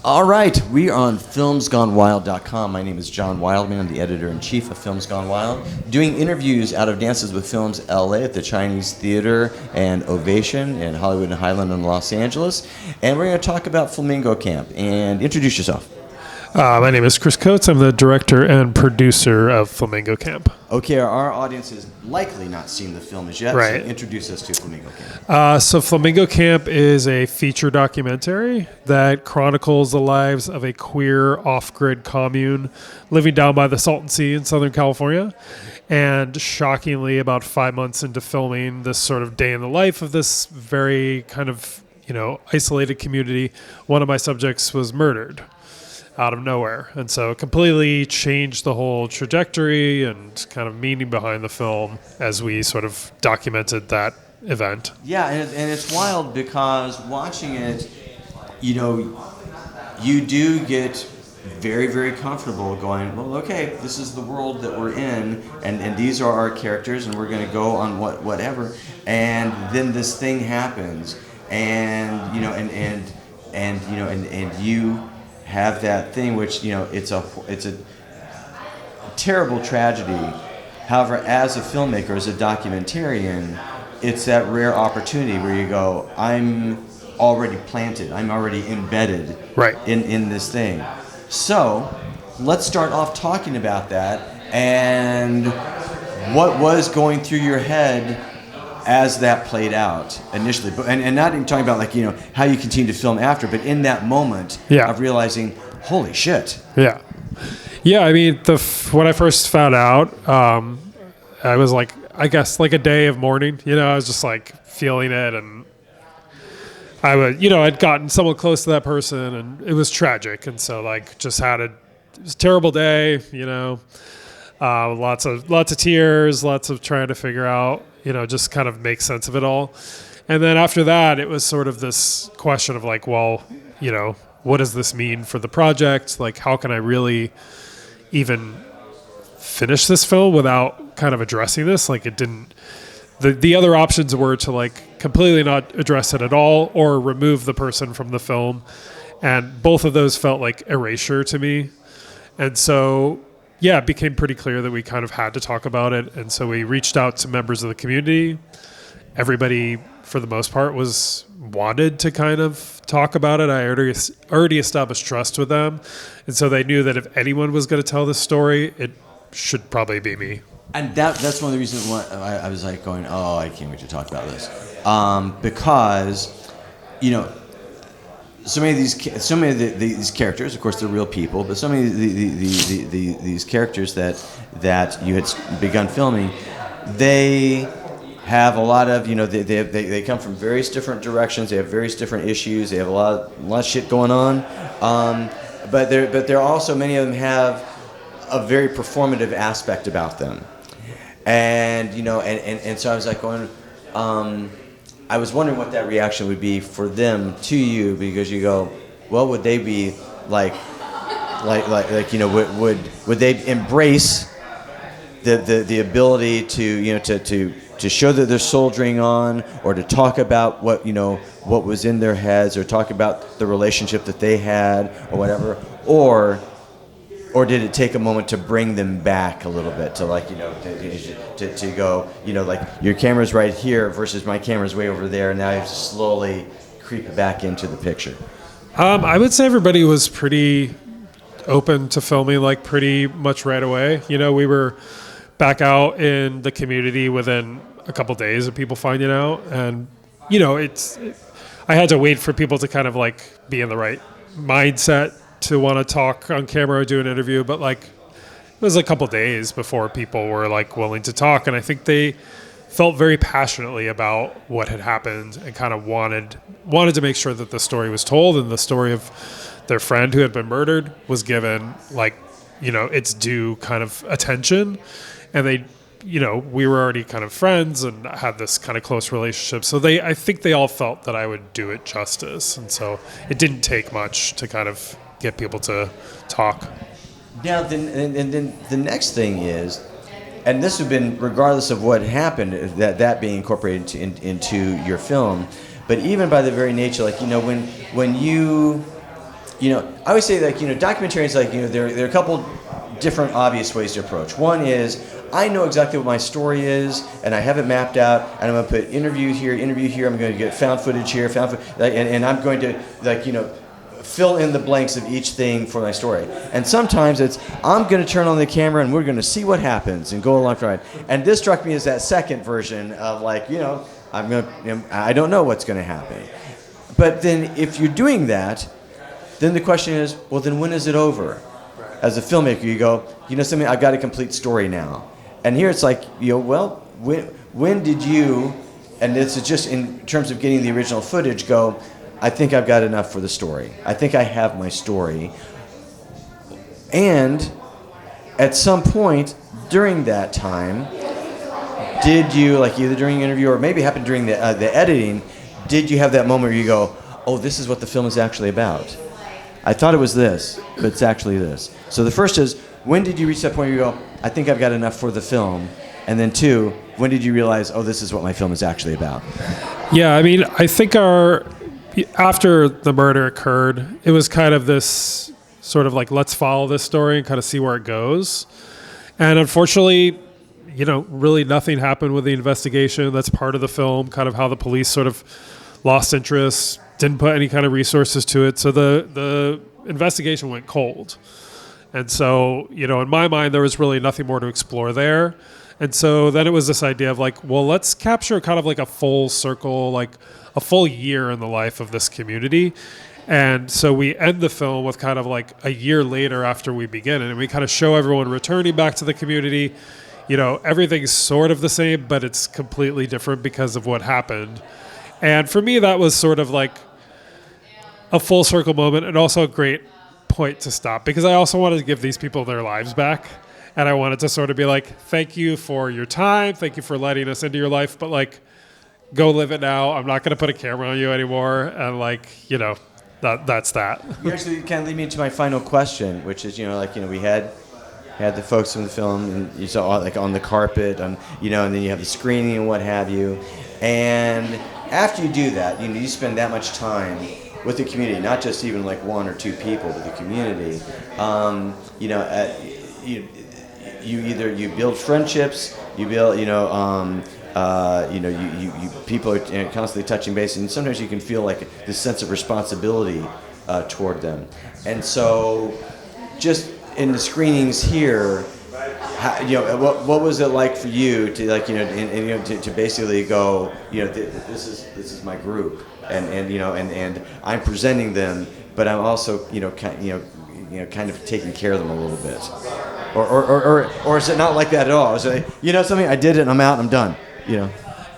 All right, we are on filmsgonewild.com. My name is John Wildman. I'm the editor-in-chief of Films Gone Wild, doing interviews out of Dances with Films LA at the Chinese Theater and Ovation in Hollywood and Highland in Los Angeles. And we're going to talk about Flamingo Camp. And introduce yourself. My name is Chris Coates. I'm the director and producer of Flamingo Camp. Okay, our audience has likely not seen the film as yet, Right. So introduce us to Flamingo Camp. So Flamingo Camp is a feature documentary that chronicles the lives of a queer off-grid commune living down by the Salton Sea in Southern California. And shockingly, about 5 months into filming this sort of day in the life of this very kind of, isolated community, one of my subjects was murdered out of nowhere. And so it completely changed the whole trajectory and kind of meaning behind the film as we sort of documented that event. Yeah, and it's wild because watching it, you do get very, very comfortable going, well, okay, this is the world that we're in, and these are our characters, and we're going to go on whatever. And then this thing happens, and you have that thing which it's a terrible tragedy. However, as a filmmaker, as a documentarian, it's that rare opportunity where you go, I'm already planted, I'm already embedded Right. in this thing. So let's start off talking about that and what was going through your head as that played out initially, and not even talking about how you continue to film after, but in that moment of realizing, holy shit. Yeah. I mean, when I first found out, I was I guess a day of mourning. I was just feeling it, and I'd gotten somewhat close to that person, and it was tragic, and so just had it was a terrible day. Lots of tears, lots of trying to figure out, just kind of make sense of it all. And then after that, it was sort of this question of what does this mean for the project? How can I really even finish this film without kind of addressing this? It didn't, the other options were to completely not address it at all or remove the person from the film. And both of those felt like erasure to me. And so, it became pretty clear that we kind of had to talk about it. And so we reached out to members of the community. Everybody, for the most part, wanted to kind of talk about it. I already established trust with them. And so they knew that if anyone was going to tell this story, it should probably be me. And that's one of the reasons why I was going, oh, I can't wait to talk about this. Because, so many of these characters, of course, they're real people, but so many of these characters that you had begun filming, they have a lot of, they come from various different directions. They have various different issues. They have a lot of shit going on. But they're also, many of them have a very performative aspect about them. And and so I was going, I was wondering what that reaction would be for them to you, because you go, well, would they be would they embrace the ability to show that they're soldiering on, or to talk about what was in their heads, or talk about the relationship that they had, or whatever, or did it take a moment to bring them back a little bit to go, your camera's right here versus my camera's way over there, and now you have to slowly creep back into the picture? I would say everybody was pretty open to filming pretty much right away. We were back out in the community within a couple days of people finding out, and I had to wait for people to kind of be in the right mindset to want to talk on camera or do an interview, but it was a couple days before people were willing to talk, and I think they felt very passionately about what had happened and kind of wanted to make sure that the story was told, and the story of their friend who had been murdered was given its due kind of attention. And they, we were already kind of friends and had this kind of close relationship. So I think they all felt that I would do it justice. And so it didn't take much to kind of get people to talk. Now, then the next thing is, and this would have been regardless of what happened, that being incorporated into your film, but even by the very nature, when you I always say like, documentaries, like, there are a couple different obvious ways to approach. One is, I know exactly what my story is, and I have it mapped out, and I'm going to put interview here, I'm going to get found footage here, and I'm going to, like, fill in the blanks of each thing for my story. And sometimes it's, I'm going to turn on the camera and we're going to see what happens and go along for it. And this struck me as that second version of like, I don't know what's going to happen. But then if you're doing that, then the question is, well, then when is it over? As a filmmaker, you go, something, I've got a complete story now. And here it's like, well, when did you, and this is just in terms of getting the original footage, go, I think I've got enough for the story. I think I have my story. And at some point during that time, did you, like either during the interview or maybe happened during the editing, did you have that moment where you go, oh, this is what the film is actually about? I thought it was this, but it's actually this. So the first is, when did you reach that point where you go, I think I've got enough for the film? And then two, when did you realize, oh, this is what my film is actually about? Yeah, I mean, I think after the murder occurred, it was kind of this sort of like, let's follow this story and kind of see where it goes. And unfortunately, really nothing happened with the investigation. That's part of the film, kind of how the police sort of lost interest, didn't put any kind of resources to it. So the investigation went cold. And so, in my mind, there was really nothing more to explore there. And so then it was this idea of like, well, let's capture kind of like a full circle, like a full year in the life of this community. And so we end the film with kind of like a year later after we begin it. And we kind of show everyone returning back to the community. Everything's sort of the same, but it's completely different because of what happened. And for me, that was sort of like a full circle moment and also a great point to stop, because I also wanted to give these people their lives back. And I wanted to sort of be like, thank you for your time. Thank you for letting us into your life. But like, go live it now. I'm not going to put a camera on you anymore. And like, that's that. You actually kind of lead me to my final question, which is, we had the folks from the film, and you saw like on the carpet, and then you have the screening and what have you. And after you do that, you spend that much time with the community, not just even like one or two people, but the community. You build friendships, you build, people are constantly touching base, and sometimes you can feel like this sense of responsibility toward them. And so, just in the screenings here, what was it like for you to like, to basically go, this is my group, and I'm presenting them, but I'm also, kind of taking care of them a little bit. Or is it not like that at all? Is it, something, I did it and I'm out and I'm done,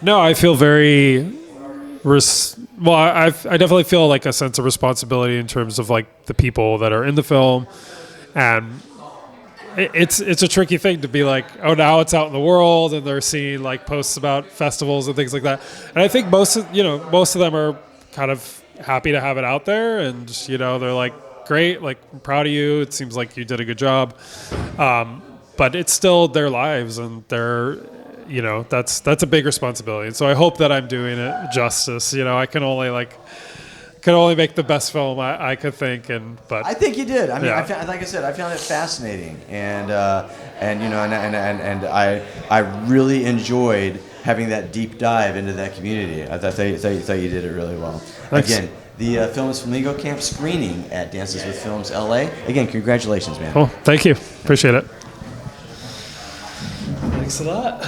No, I feel very, I definitely feel like a sense of responsibility in terms of like the people that are in the film. And it's a tricky thing to be like, oh, now it's out in the world and they're seeing like posts about festivals and things like that. And I think most of them are kind of happy to have it out there, and they're like, great, like, I'm proud of you. It seems like you did a good job. But it's still their lives, and they're, that's a big responsibility. And so I hope that I'm doing it justice. I can only make the best film I could think, but I think you did. I mean, yeah. Like I said, I found it fascinating, and I really enjoyed having that deep dive into that community. I thought you did it really well. Thanks. Again, the film is Flamingo Camp screening at Dances with Films LA. Again, congratulations, man. Well, thank you. Appreciate it. Thanks a lot.